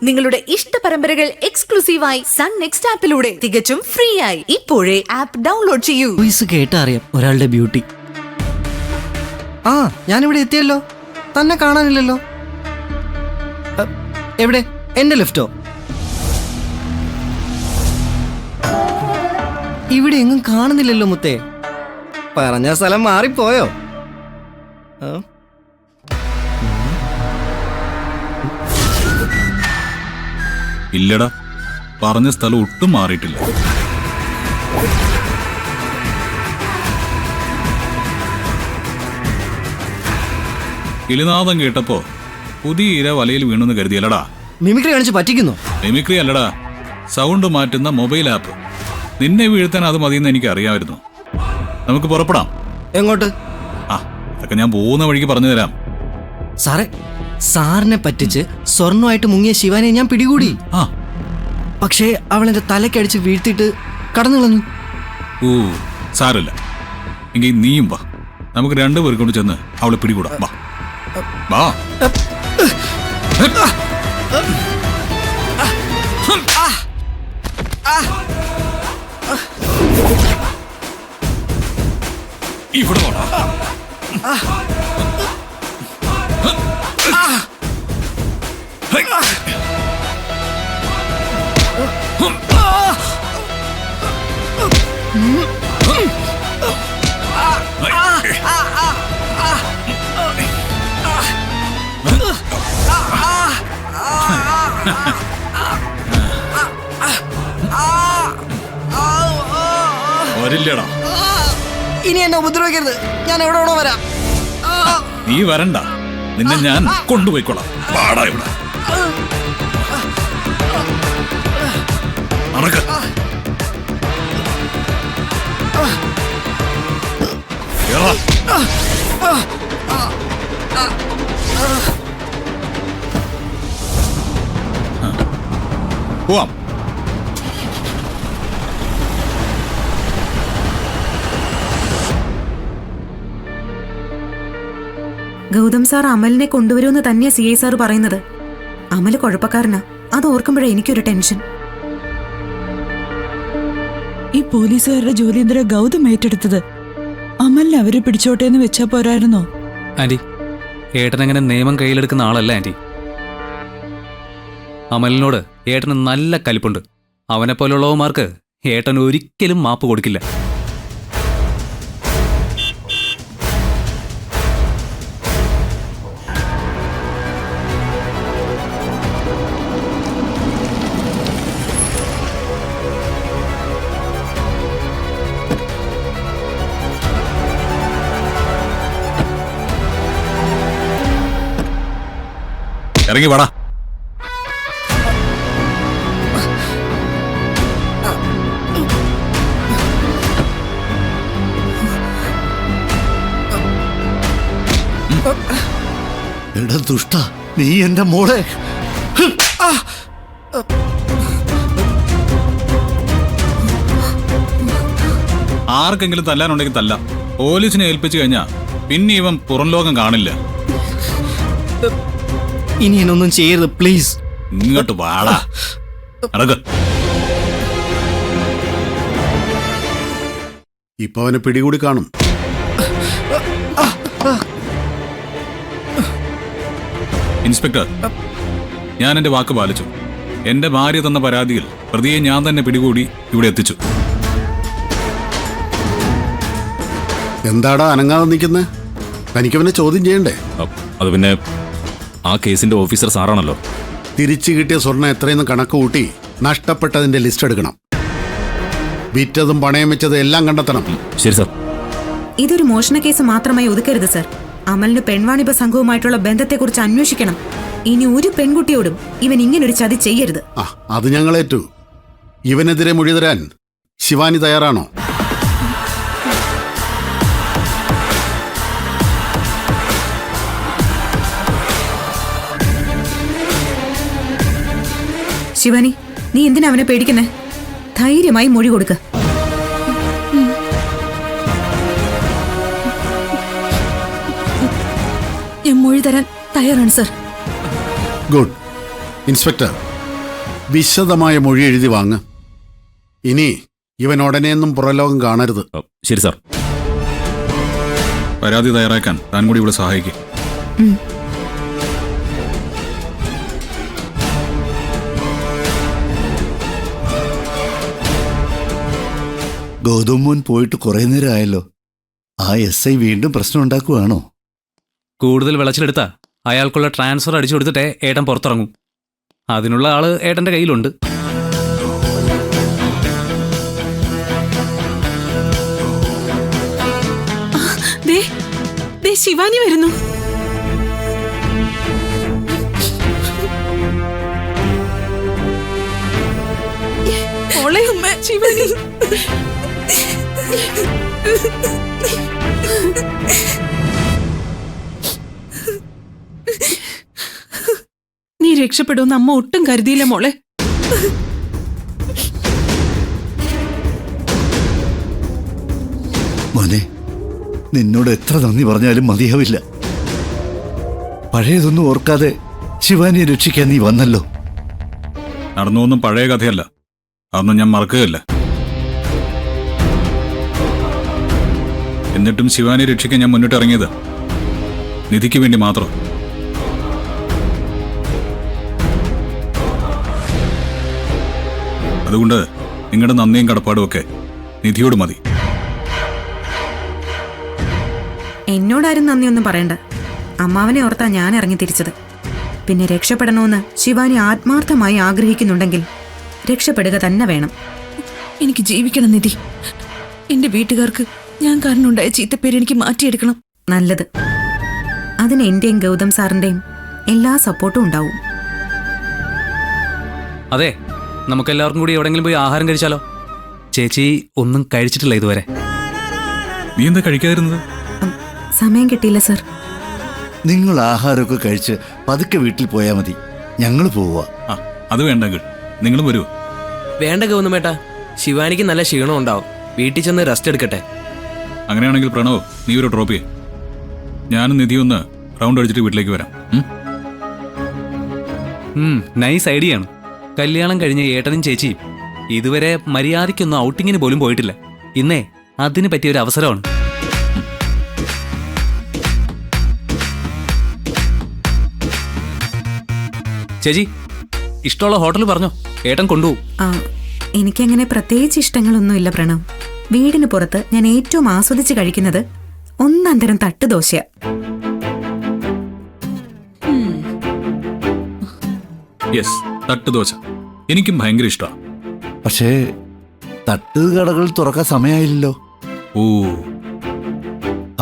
നിങ്ങളുടെ ഇഷ്ട പരമ്പരകൾ എക്സ്ക്ലൂസീവായി സൺ നെക്സ്റ്റ് ആപ്പിലൂടെ തികച്ചും ഫ്രീ ആയി ഇപ്പോഴേ ആപ്പ് ഡൗൺലോഡ് ചെയ്യൂ. വോയിസ് കേട്ടാ അറിയാം ഒരാളുടെ ബ്യൂട്ടി. ആ ഞാനിവിടെ എത്തിയല്ലോ, തന്നെ കാണാനില്ലല്ലോ. എവിടെ? എന്റെ ലെഫ്റ്റോ? ഇവിടെ എങ്ങും കാണുന്നില്ലല്ലോ മുത്തേ. പറഞ്ഞ സ്ഥലം മാറിപ്പോയോ? ഇല്ലടാ, പറഞ്ഞ സ്ഥലം ഒട്ടും മാറിയിട്ടില്ല. കിളിനാദം കേട്ടപ്പോ പുതിയ ഇര വലയിൽ വീണെന്ന് കരുതിയല്ലടാ. മിമിക്രി കാണിച്ച് പറ്റിക്കുന്നു? മിമിക്രി അല്ലടാ, സൗണ്ട് മാറ്റുന്ന മൊബൈൽ ആപ്പ്. നിന്നെ വീഴ്ത്താൻ അത് മതിയെന്ന് എനിക്ക് അറിയാമായിരുന്നു. നമുക്ക് പുറപ്പെടാം. എങ്ങോട്ട്? അതൊക്കെ ഞാൻ പോകുന്ന വഴിക്ക് പറഞ്ഞു തരാം. സാറേ, സാറിനെ പറ്റിച്ച് സ്വർണ്ണമായിട്ട് മുങ്ങിയ ശിവാനെ ഞാൻ പിടികൂടി. പക്ഷേ അവൾ എന്റെ തലക്കടിച്ച് വീഴ്ത്തിയിട്ട് കടന്നു കളഞ്ഞു. ഓ സാരല്ല, എങ്കിൽ നീയും വാ, നമുക്ക് രണ്ടുപേർ കൊണ്ട് ചെന്ന് അവളെ പിടികൂടാം. വാ വാ. ഇവിടെ വരില്ലടാ. ഇനി എന്നെ ഉപദ്രവിക്കരുത്, ഞാൻ എവിടെ വേണോ വരാം. നീ വരണ്ട, നിന്നെ ഞാൻ കൊണ്ടുപോയിക്കോളാം. പാടാ ഇവിടെ. നടക്ക. പോവാം. ഗൗതം സാർ അമലിനെ കൊണ്ടുവരുമെന്ന് തന്നെയാ CI സാർ പറയുന്നത്. അമല് കുഴപ്പക്കാരനാ, അത് ഓർക്കുമ്പോഴേ എനിക്കൊരു ടെൻഷൻ. ഈ പോലീസുകാരുടെ ജോലി എന്തിനാ ഗൗതം ഏറ്റെടുത്തത്? അമലിനെ അവരെ പിടിച്ചോട്ടെ എന്ന് വെച്ചാ പോരായിരുന്നോ? ആന്റി, ഏട്ടനങ്ങനെ നിയമം കയ്യിലെടുക്കുന്ന ആളല്ല ആന്റി. അമലിനോട് ഏട്ടന് നല്ല കലിപ്പുണ്ട്. അവനെ പോലുള്ളവന്മാർക്ക് ഏട്ടൻ ഒരിക്കലും മാപ്പ് കൊടുക്കില്ല. ഇറങ്ങി വാടാ. എടാ ദുഷ്ട, നീ എന്റെ മോളെ. ആർക്കെങ്കിലും തല്ലാനുണ്ടെങ്കിൽ തല്ലാം. പോലീസിനെ ഏൽപ്പിച്ചു കഴിഞ്ഞാ പിന്നെ ഇവൻ പുറം ലോകം കാണില്ല. ഇനി എന്നൊന്നും ചെയ്യരുത് പ്ലീസ്. ഇങ്ങോട്ട് വാടാ. നടക്ക. ഇപ്പൊ അവനെ പിടികൂടി കാണും. ഇൻസ്പെക്ടർ, ഞാൻ എന്റെ വാക്ക് പാലിച്ചു. എന്റെ ഭാര്യ തന്ന പരാതിയിൽ പ്രതിയെ ഞാൻ തന്നെ പിടികൂടി ഇവിടെ എത്തിച്ചു. എന്താടാ അനങ്ങാതെ നിൽക്കുന്നത്? തനിക്കവനെ ചോദ്യം ചെയ്യണ്ടേ? അത് പിന്നെ ആ കേസിന്റെ ഓഫീസർ സാറാണല്ലോ. തിരിച്ചു കിട്ടിയ സ്വർണ്ണം എത്രയെന്ന് കണക്ക് കൂട്ടി നഷ്ടപ്പെട്ടതിന്റെ ലിസ്റ്റ് എടുക്കണം. വിറ്റതും പണയം വെച്ചതും എല്ലാം കണ്ടെത്തണം. ശരി സാർ. ഇതൊരു മോഷണ കേസ് മാത്രമായി ഒതുക്കരുത് സർ. അമലിന് പെൺവാണിഭ സംഘവുമായിട്ടുള്ള ബന്ധത്തെക്കുറിച്ച് അന്വേഷിക്കണം. ഇനി ഒരു പെൺകുട്ടിയോടും ഇവൻ ഇങ്ങനൊരു ചതി ചെയ്യരുത്. അത് ഞങ്ങളേറ്റു. ഇവനെതിരെ മൊഴി തരാൻ ശിവാനി തയ്യാറാണോ? ശിവാനി, നീ എന്തിനാ അവനെ പേടിക്കുന്നേ? ധൈര്യമായി മൊഴി കൊടുക്ക. ഞാൻ മൊഴി തരാൻ തയ്യാറാണ് സർ. ഗുഡ്. ഇൻസ്പെക്ടർ, വിശദമായ മൊഴി എഴുതി വാങ്ങ്. ഇനി ഇവൻ ഉടനെയൊന്നും പുറലോകം കാണരുത്. ശരി സാർ. പരാതി തയ്യാറാക്കാൻ താൻ കൂടി ഇവിടെ സഹായിക്കും. ഗൗതം മോൻ പോയിട്ട് കുറെ നേരം ആയല്ലോ. ആ SI വീണ്ടും പ്രശ്നം ഉണ്ടാക്കുവാണോ? കൂടുതൽ വിളച്ചിലെടുത്താ അയാൾക്കുള്ള ട്രാൻസ്ഫർ അടിച്ചു കൊടുത്തിട്ടേ ഏട്ടൻ പുറത്തിറങ്ങും. അതിനുള്ള ആള് ഏട്ടന്റെ കയ്യിലുണ്ട്. ദേ, ദേ ശിവാനി വരുന്നു. മോളെ, ശിവാനി. നീ രക്ഷപ്പെടുമെന്ന് അമ്മ ഒട്ടും കരുതിയില്ല മോളെ. മോനെ, നിന്നോട് എത്ര നന്ദി പറഞ്ഞാലും മതിയാവില്ല. പഴയതൊന്നും ഓർക്കാതെ ശിവാനിയെ രക്ഷിക്കാൻ നീ വന്നല്ലോ. നടന്നൊന്നും പഴയ കഥയല്ല, അതൊന്നും ഞാൻ മറക്കുകയില്ല. എന്നിട്ടും ശിവാനെ രക്ഷിക്കാൻ ഞാൻ മുന്നിട്ട് ഇറങ്ങിയത് നിധിക്ക് വേണ്ടി മാത്രം. അതുകൊണ്ട് നിങ്ങളുടെ നന്ദിയും കടപ്പാടും ഒക്കെ നിധിയോട് മതി. എന്നോടാരും നന്ദിയൊന്നും പറയണ്ട. അമ്മാവനെ ഓർത്താ ഞാൻ ഇറങ്ങി തിരിച്ചത്. പിന്നെ രക്ഷപ്പെടണമെന്ന് ശിവാനി ആത്മാർത്ഥമായി ആഗ്രഹിക്കുന്നുണ്ടെങ്കിൽ രക്ഷപ്പെടുക തന്നെ വേണം. എനിക്ക് ജീവിക്കണം നിധി. എന്റെ വീട്ടുകാർക്ക് ഞാൻ കാരണം ഉണ്ടായ ചീത്തപ്പേര് എനിക്ക് മാറ്റിയെടുക്കണം. നല്ലത്. അതിന് എന്റെയും ഗൗതം സാറിന്റെയും എല്ലാ സപ്പോർട്ടും ഉണ്ടാവും. അതെ, നമുക്കെല്ലാവർക്കും കൂടി എവിടെങ്കിലും പോയി ആഹാരം കഴിച്ചാലോ? ചേച്ചി ഒന്നും കഴിച്ചിട്ടില്ല ഇതുവരെ. നീ എന്താ കഴിക്കാതിരുന്നത്? സമയം കിട്ടിയില്ല സർ. നിങ്ങൾ ആഹാരമൊക്കെ കഴിച്ച് പതുക്കെ വീട്ടിൽ പോയാൽ മതി. ഞങ്ങൾ പോവുക. അത് വേണ്ടെങ്കിൽ നിങ്ങളും വരുമോ? വേണ്ട ഗൗതമേട്ടാ, ശിവാനിക്ക് നല്ല ക്ഷീണം ഉണ്ടാവും. വീട്ടിൽ ചെന്ന് റെസ്റ്റ് എടുക്കട്ടെ. അങ്ങനെയാണെങ്കിൽ പ്രണവ്, നീ ഒരു ഡ്രോപ്പ് ചെയ്യേ. ഞാനും നിധി ഒന്ന് റൗണ്ട് അടിച്ചിട്ട് വീട്ടിലേക്ക് വരാം. നൈസ് ഐഡിയ ആണ്. കല്യാണം കഴിഞ്ഞ ഏട്ടനും ചേച്ചിയും ഇതുവരെ മര്യാദയ്ക്കൊന്നും ഔട്ടിങ്ങിന് പോലും പോയിട്ടില്ല. ഇന്നേ അതിന് പറ്റിയ ഒരു അവസരമാണ്. ചേച്ചി, ഇഷ്ടമുള്ള ഹോട്ടൽ പറഞ്ഞോ, ഏട്ടൻ കൊണ്ടുപോകും. എനിക്കങ്ങനെ പ്രത്യേകിച്ച് ഇഷ്ടങ്ങളൊന്നുമില്ല പ്രണവ്. വീടിന് പുറത്ത് ഞാൻ ഏറ്റവും ആസ്വദിച്ച് കഴിക്കുന്നത് ഒന്നാം തരം തട്ടുദോശയാ. യെസ്, തട്ടുദോശ എനിക്കും ഭയങ്കര ഇഷ്ടമാണ്. പക്ഷേ തട്ട് കടകൾ തുറക്കാൻ സമയമായില്ലല്ലോ. ഓ,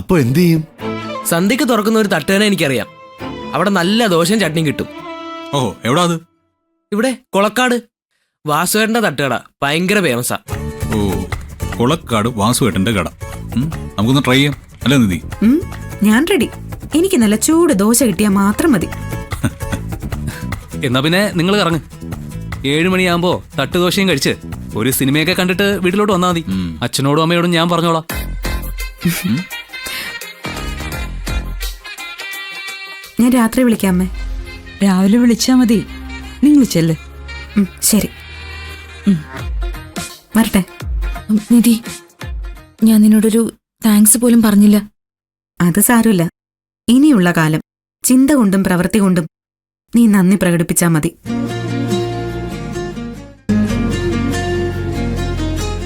അപ്പൊ എന്തു ചെയ്യും? സന്ധ്യക്ക് തുറക്കുന്ന ഒരു തട്ടുകട എനിക്കറിയാം. അവിടെ നല്ല ദോശയും ചട്നിയും കിട്ടും. ഓഹോ, എവിടാ അത്? ഇവിടെ കൊളക്കാട് വാസുവേട്ടന്റെ തട്ടുകട ഭയങ്കര ഫേമസാ. ഓ, കൊളക്കാട് വാസുവേട്ടന്റെ കട. നമുക്കൊന്ന് ട്രൈ ചെയ്യാം അല്ലേ നിധി? ഞാൻ റെഡി. എനിക്ക് നല്ല ചൂട് ദോശ കിട്ടിയാൽ മാത്രം മതി. എന്നാ പിന്നെ നിങ്ങൾ ഇറങ്ങ്. 7 മണിയാകുമ്പോ തട്ടുദോശയും കഴിച്ച് ഒരു സിനിമയൊക്കെ കണ്ടിട്ട് വീട്ടിലോട്ട് വന്നാൽ മതി. അച്ഛനോടും അമ്മയോടും ഞാൻ പറഞ്ഞോളാം. ഞാൻ രാത്രി വിളിക്കാം അമ്മേ. രാവിലെ വിളിച്ചാ മതി. നിങ്ങൾ ചെല്ല്. ശരി, വരട്ടെ. നിധി, ഞാൻ നിന്നോടൊരു താങ്ക്സ് പോലും പറഞ്ഞില്ല. അത് സാരമില്ല. ഇനിയുള്ള കാലം ചിന്ത കൊണ്ടും പ്രവൃത്തി കൊണ്ടും നീ നന്ദി പ്രകടിപ്പിച്ചാ മതി.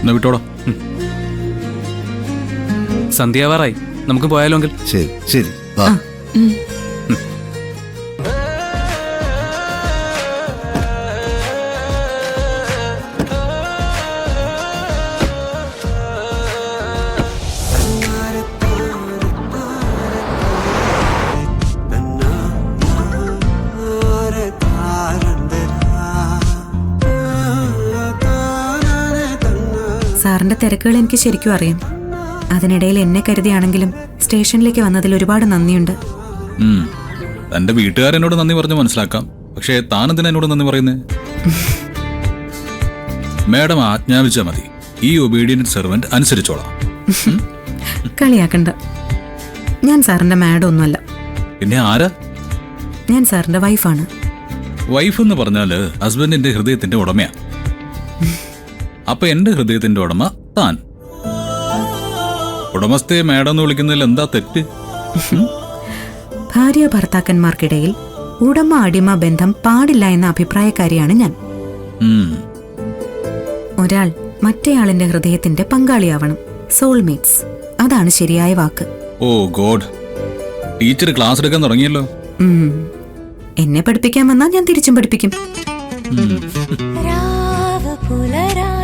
എന്നാ വിട്ടോടാ. സന്ധ്യാവാറായി, നമുക്ക് പോയാലോങ്കിൽ. ശരി ശരി, വാ. സാറിന്റെ തിരക്കുകൾ എനിക്ക് ശരിക്കും അറിയാം. അതിനിടയിൽ എന്നെ കരുതിയാണെങ്കിലും സ്റ്റേഷനിലേക്ക് വന്നതിൽ ഒരുപാട് നന്ദിയുണ്ട്. തന്റെ വീട്ടുകാരെന്നോട് നന്ദി പറഞ്ഞു മനസ്സിലാക്കാം. പക്ഷേ താനെന്തിനാ എന്നോട് നന്ദി പറയുന്നേ? മാഡം ആജ്ഞാപിച്ചാൽ മതി. ഈ ഒബീഡിയന്റ് സെർവന്റ് അനുസരിച്ചോളാം. കളിയാക്കണ്ട. ഞാൻ സാറിന്റെ മാഡം ഒന്നുമല്ല. പിന്നെ ആരാ? ഞാൻ സാറിന്റെ വൈഫാണ്. വൈഫ് എന്ന് പറഞ്ഞാല് ഹസ്ബൻഡിന്റെ ഹൃദയത്തിന്റെ ഉടമയാ. അപ്പൊ എന്റെ ഹൃദയത്തിന്റെ ഉടമ താൻ. ഉടമസ്ഥയെ മേഡം എന്ന് വിളിക്കുന്നതിൽ എന്താ തെറ്റ്? ഭാര്യ ഭർത്താക്കന്മാർക്കിടയിൽ ഉടമ അടിമ ബന്ധം പാടില്ല എന്ന അഭിപ്രായക്കാരിയാണ് ഞാൻ. ഒരാൾ മറ്റേയാളിന്റെ ഹൃദയത്തിന്റെ പങ്കാളിയാവണം. സോൾമേറ്റ്സ്, അതാണ് ശരിയായ വാക്ക്. ഓ ഗോഡ്, ടീച്ചർ ക്ലാസ് എടുക്കാൻ തുടങ്ങിയല്ലോ. എന്നെ പഠിപ്പിക്കാൻ വന്നാൽ ഞാൻ തിരിച്ചും പഠിപ്പിക്കും. രാവ് പുലരാ